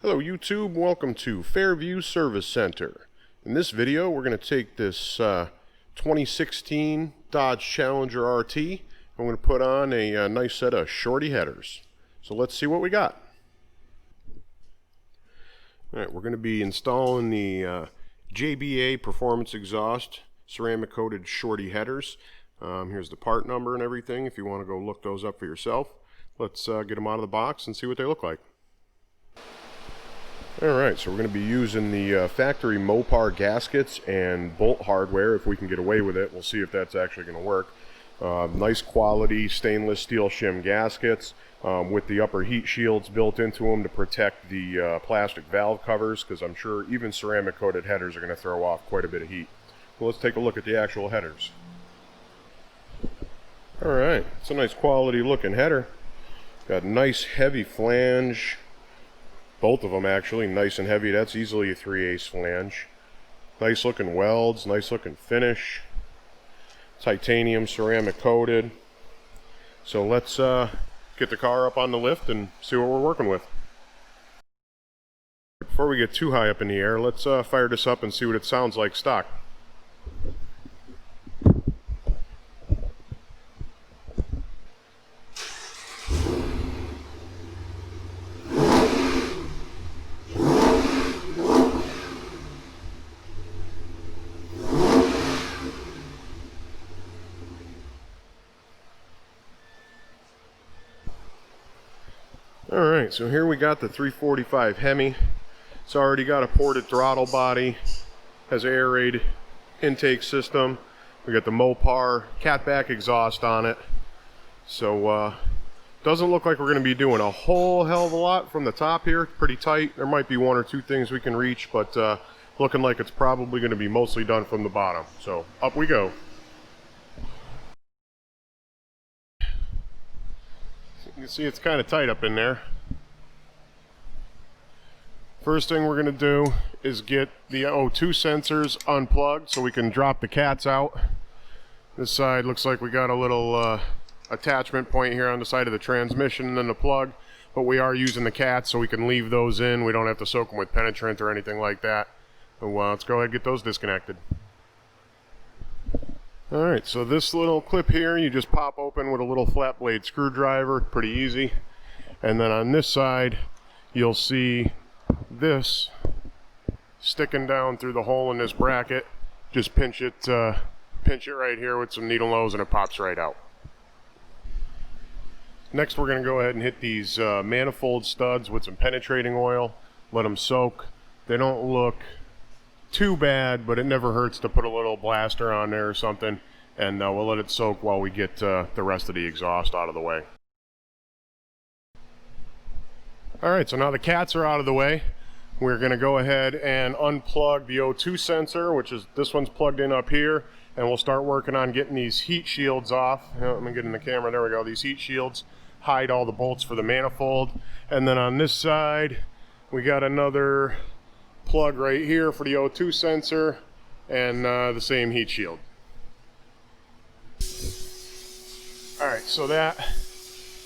Hello YouTube, welcome to Fairview Service Center. In this video we're going to take this 2016 Dodge Challenger RT. I'm going to put on a nice set of shorty headers. So let's see what we got. Alright, we're going to be installing the JBA Performance Exhaust ceramic coated shorty headers. Here's the part number and everything if you want to go look those up for yourself. Let's get them out of the box and see what they look like. Alright, so we're going to be using the factory Mopar gaskets and bolt hardware if we can get away with it. We'll see if that's actually going to work. Nice quality stainless steel shim gaskets with the upper heat shields built into them to protect the plastic valve covers, because I'm sure even ceramic coated headers are going to throw off quite a bit of heat. Well, let's take a look at the actual headers. Alright, it's a nice quality looking header. Got a nice heavy flange. Both of them actually nice and heavy. That's easily a 3/8 flange. Nice looking welds, nice looking finish. Titanium ceramic coated. So let's get the car up on the lift and see what we're working with. Before we get too high up in the air, let's fire this up and see what it sounds like stock. Alright, so here we got the 345 Hemi. It's already got a ported throttle body, has an air raid intake system. We got the Mopar catback exhaust on it. So doesn't look like we're going to be doing a whole hell of a lot from the top here. Pretty tight. There might be one or two things we can reach, but looking like it's probably going to be mostly done from the bottom. So up we go. You can see it's kind of tight up in there. First thing we're going to do is get the O2 sensors unplugged so we can drop the cats out. This side looks like we got a little attachment point here on the side of the transmission and then the plug, but we are using the cats so we can leave those in. We don't have to soak them with penetrant or anything like that. So let's go ahead and get those disconnected. Alright, so this little clip here you just pop open with a little flat blade screwdriver, pretty easy. And then on this side you'll see this sticking down through the hole in this bracket. Just pinch it right here with some needle nose and it pops right out. Next we're going to go ahead and hit these manifold studs with some penetrating oil, let them soak. They don't look too bad, but it never hurts to put a little blaster on there or something, and we'll let it soak while we get the rest of the exhaust out of the way. Alright, so now the cats are out of the way. We're going to go ahead and unplug the O2 sensor, which is this one's plugged in up here, and we'll start working on getting these heat shields off. Let me get in the camera, there we go. These heat shields hide all the bolts for the manifold. And then on this side we got another plug right here for the O2 sensor and the same heat shield. Alright, so that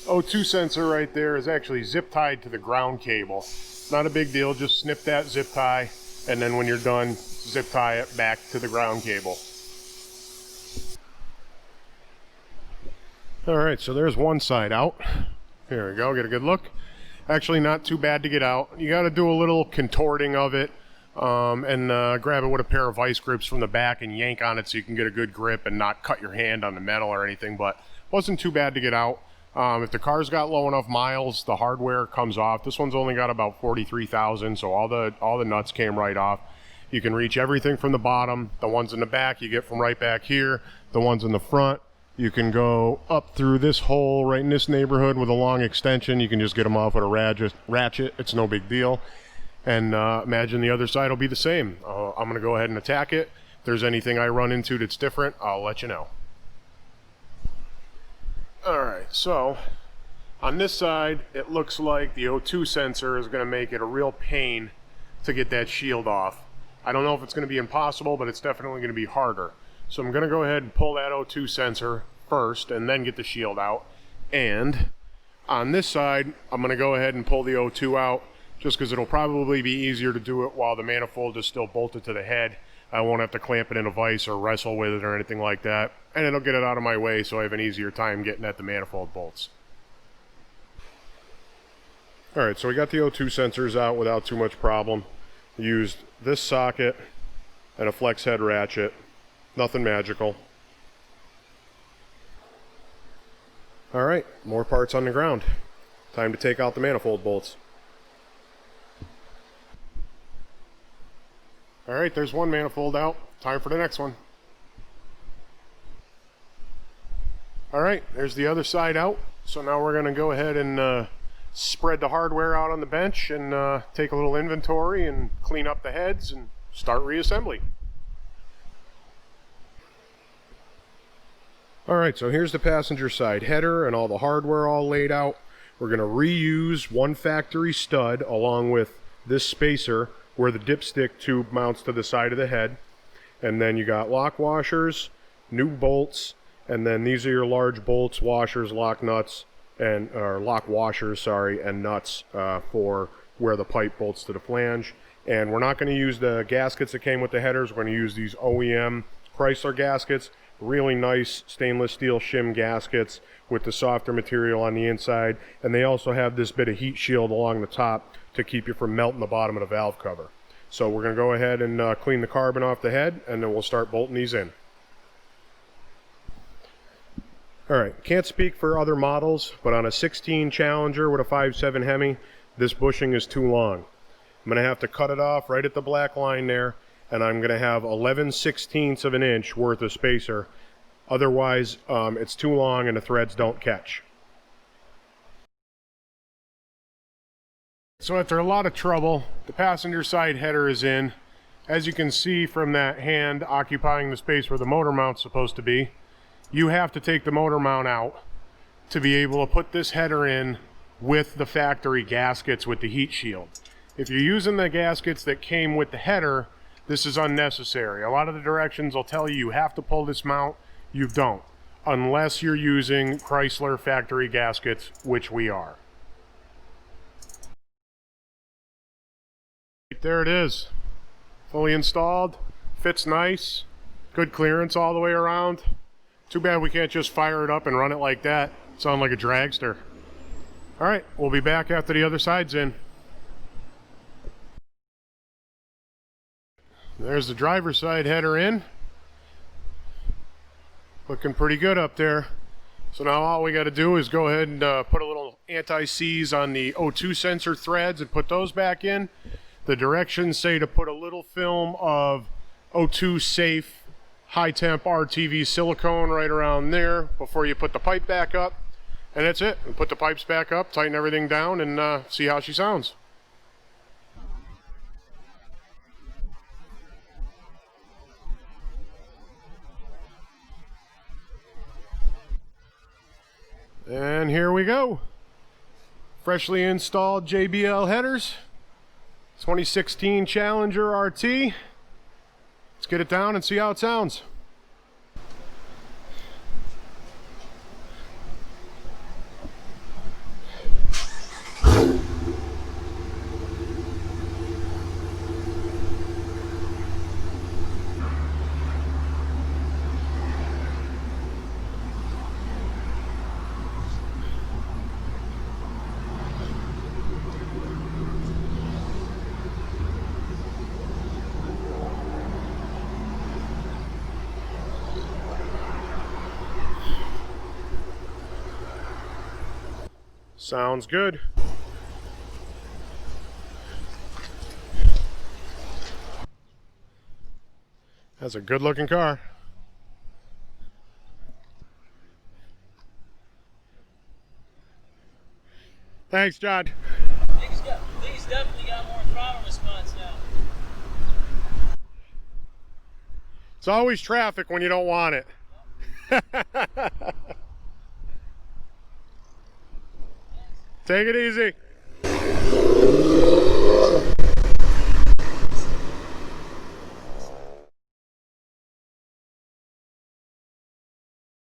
O2 sensor right there is actually zip tied to the ground cable. Not a big deal, just snip that zip tie and then when you're done zip tie it back to the ground cable. Alright, so there's one side out. Here we go, get a good look. Actually not too bad to get out. You got to do a little contorting of it and grab it with a pair of vice grips from the back and yank on it so you can get a good grip and not cut your hand on the metal or anything, but wasn't too bad to get out. If the car's got low enough miles, the hardware comes off. This one's only got about 43,000, so all the nuts came right off. You can reach everything from the bottom. The ones in the back you get from right back here. The ones in the front you can go up through this hole right in this neighborhood with a long extension. You can just get them off with a ratchet. It's no big deal. And imagine the other side will be the same. I'm going to go ahead and attack it. If there's anything I run into that's different, I'll let you know. Alright, so on this side it looks like the O2 sensor is going to make it a real pain to get that shield off. I don't know if it's going to be impossible, but it's definitely going to be harder. So I'm going to go ahead and pull that O2 sensor first and then get the shield out. And on this side, I'm going to go ahead and pull the O2 out just because it'll probably be easier to do it while the manifold is still bolted to the head. I won't have to clamp it in a vise or wrestle with it or anything like that. And it'll get it out of my way so I have an easier time getting at the manifold bolts. Alright, so we got the O2 sensors out without too much problem. Used this socket and a flex head ratchet. Nothing magical. Alright, more parts on the ground. Time to take out the manifold bolts. Alright, there's one manifold out. Time for the next one. Alright, there's the other side out. So now we're going to go ahead and spread the hardware out on the bench and take a little inventory and clean up the heads and start reassembly. Alright, so here's the passenger side header and all the hardware all laid out. We're going to reuse one factory stud along with this spacer where the dipstick tube mounts to the side of the head. And then you got lock washers, new bolts, and then these are your large bolts, washers, lock nuts, and lock washers, sorry, and nuts for where the pipe bolts to the flange. And we're not going to use the gaskets that came with the headers. We're going to use these OEM Chrysler gaskets. Really nice stainless steel shim gaskets with the softer material on the inside, and they also have this bit of heat shield along the top to keep you from melting the bottom of the valve cover. So we're going to go ahead and clean the carbon off the head, and then we'll start bolting these in. Alright, can't speak for other models, but on a 16 Challenger with a 5.7 Hemi, this bushing is too long. I'm going to have to cut it off right at the black line there, and I'm going to have 11/16 of an inch worth of spacer. Otherwise, it's too long and the threads don't catch. So after a lot of trouble, the passenger side header is in. As you can see from that hand occupying the space where the motor mount's supposed to be, you have to take the motor mount out to be able to put this header in with the factory gaskets with the heat shield. If you're using the gaskets that came with the header, this is unnecessary. A lot of the directions will tell you you have to pull this mount. You don't, unless you're using Chrysler factory gaskets, which we are. There it is. Fully installed. Fits nice. Good clearance all the way around. Too bad we can't just fire it up and run it like that. Sound like a dragster. Alright, we'll be back after the other side's in. There's the driver's side header in. Looking pretty good up there. So now all we got to do is go ahead and put a little anti-seize on the O2 sensor threads and put those back in. The directions say to put a little film of O2 safe high temp RTV silicone right around there before you put the pipe back up. And that's it. And put the pipes back up, tighten everything down, and see how she sounds. And here we go. Freshly installed JBL headers. 2016 Challenger RT. Let's get it down and see how it sounds. Sounds good. That's a good looking car. Thanks, John. These definitely got more throttle response now. It's always traffic when you don't want it. Take it easy.